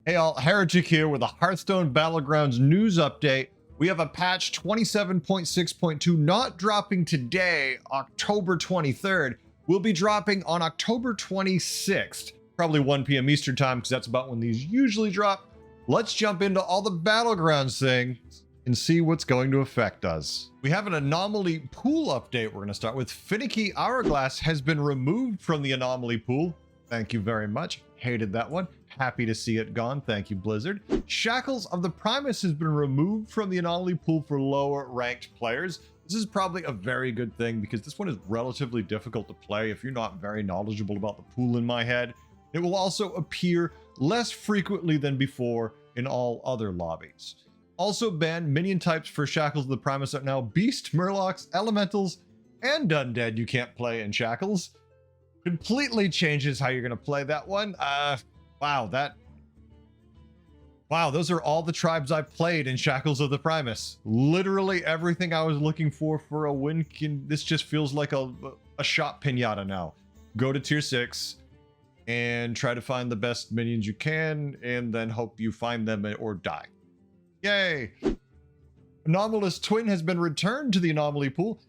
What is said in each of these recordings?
Hey all, Heretic here with a Hearthstone Battlegrounds news update. We have a patch 27.6.2 not dropping today, October 23rd. We'll be dropping on October 26th, probably 1 p.m. Eastern time, because that's about when these usually drop. Let's jump into all the Battlegrounds things and see what's going to affect us. We have an anomaly pool update we're going to start with. Finicky Hourglass has been removed from the anomaly pool. Thank you very much. Hated that one. Happy to see it gone. Thank you, Blizzard. Shackles of the Primus has been removed from the anomaly pool for lower ranked players. This is probably a very good thing because this one is relatively difficult to play if you're not very knowledgeable about the pool in my head. It will also appear less frequently than before in all other lobbies. Also banned minion types for Shackles of the Primus are now Beast, Murlocs, Elementals, and Undead you can't play in Shackles. Completely changes how you're going to play that one. Wow, those are all the tribes I've played in Shackles of the Primus. Literally everything I was looking for a win. This just feels like a shot pinata now. Go to tier 6 and try to find the best minions you can and then hope you find them or die. Yay! Anomalous Twin has been returned to the anomaly pool.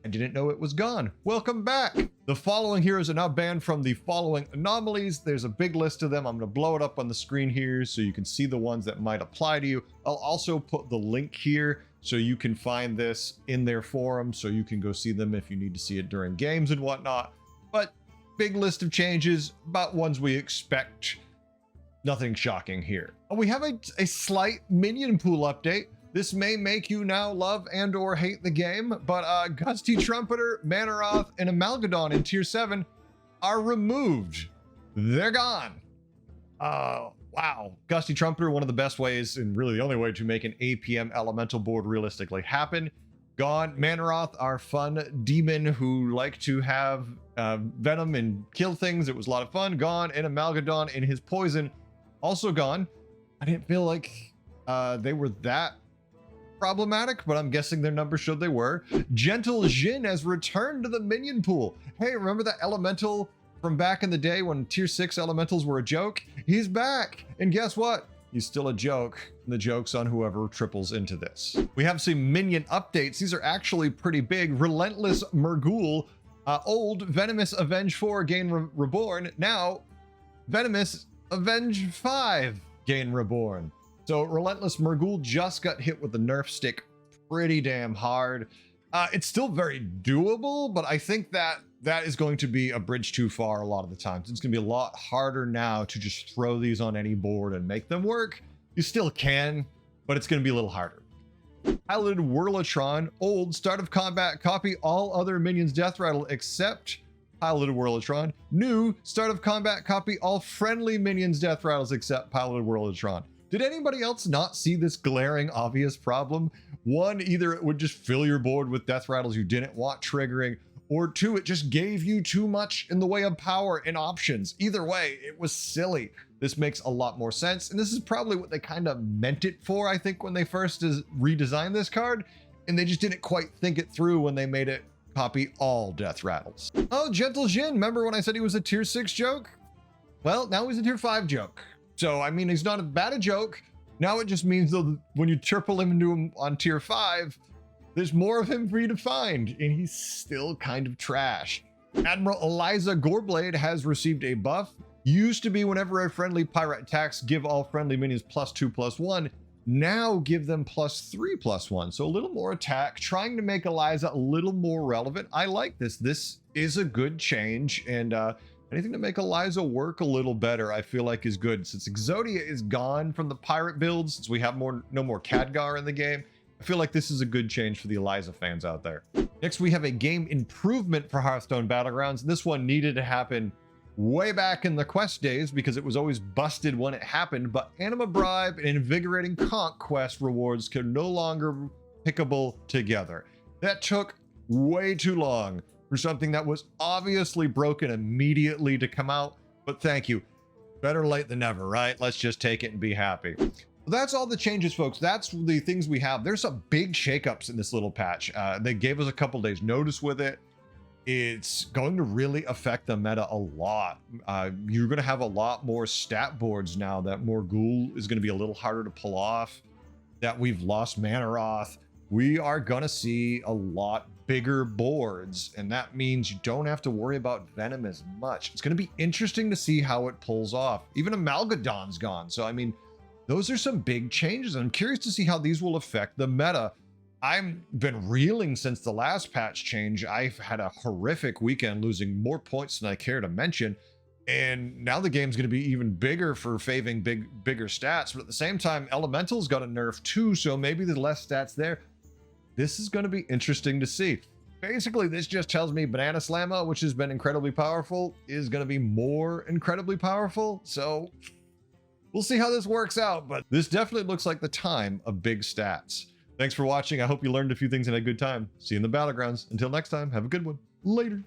I didn't know it was gone. Welcome back. The following heroes are now banned from the following anomalies. There's a big list of them. I'm going to blow it up on the screen here so you can see the ones that might apply to you. I'll also put the link here so you can find this in their forum so you can go see them if you need to see it during games and whatnot. But big list of changes, about ones we expect. Nothing shocking here. We have a slight minion pool update. This may make you now love and or hate the game, but Gusty Trumpeter, Manaroth, and Amalgadon in tier 7 are removed. They're gone. Wow. Gusty Trumpeter, one of the best ways, and really the only way to make an APM elemental board realistically happen. Gone. Manaroth, our fun demon who liked to have venom and kill things. It was a lot of fun. Gone. And Amalgadon in his poison, also gone. I didn't feel like they were that problematic, but I'm guessing their numbers showed they were. Gentle Jin has returned to the minion pool. Hey, remember that elemental from back in the day when tier 6 elementals were a joke? He's back, and guess what? He's still a joke. The joke's on whoever triples into this. We have some minion updates. These are actually pretty big. Relentless mur'ghoul, old Venomous Avenge 4 gain reborn. Now Venomous Avenge 5 gain reborn. So Relentless mur'ghoul just got hit with the nerf stick pretty damn hard. It's still very doable, but I think that is going to be a bridge too far a lot of the times. It's going to be a lot harder now to just throw these on any board and make them work. You still can, but it's going to be a little harder. Piloted whirl-o-tron, old, start of combat, copy all other minions death rattle except piloted whirl-o-tron. New, start of combat, copy all friendly minions death rattles except piloted whirl-o-tron. Did anybody else not see this glaring, obvious problem? One, either it would just fill your board with death rattles you didn't want triggering, or two, it just gave you too much in the way of power and options. Either way, it was silly. This makes a lot more sense, and this is probably what they kind of meant it for, I think, when they first redesigned this card, and they just didn't quite think it through when they made it copy all death rattles. Oh, Gentle Jin, remember when I said he was a tier 6 joke? Well, now he's a tier 5 joke. So, I mean, he's not as bad a joke. Now it just means that when you triple him into him on tier 5, there's more of him for you to find, and he's still kind of trash. Admiral Eliza Goreblade has received a buff. Used to be whenever a friendly pirate attacks, give all friendly minions +2/+1. Now give them +3/+1. So a little more attack, trying to make Eliza a little more relevant. I like this. This is a good change, and anything to make Eliza work a little better, I feel like is good. Since Exodia is gone from the pirate builds, since we have no more Khadgar in the game, I feel like this is a good change for the Eliza fans out there. Next, we have a game improvement for Hearthstone Battlegrounds. This one needed to happen way back in the quest days because it was always busted when it happened, but Anima Bribe and Invigorating Conquest rewards can no longer be pickable together. That took way too long for something that was obviously broken immediately to come out, but thank you. Better late than never, right? Let's just take it and be happy. That's all the changes, folks. That's the things we have. There's some big shakeups in this little patch. They gave us a couple days notice with it. it's going to really affect the meta a lot. You're going to have a lot more stat boards now. That mur'ghoul is going to be a little harder to pull off. That we've lost Manaroth. We are going to see a lot bigger boards, and that means you don't have to worry about Venom as much. It's going to be interesting to see how it pulls off. Even Amalgadon's gone. So, I mean, those are some big changes. I'm curious to see how these will affect the meta. I've been reeling since the last patch change. I've had a horrific weekend, losing more points than I care to mention. And now the game's going to be even bigger for faving bigger stats. But at the same time, Elemental's got a nerf too, so maybe there's less stats there. This is going to be interesting to see. Basically, this just tells me Banana Slamma, which has been incredibly powerful, is going to be more incredibly powerful. So we'll see how this works out. But this definitely looks like the time of big stats. Thanks for watching. I hope you learned a few things and had a good time. See you in the Battlegrounds. Until next time, have a good one. Later.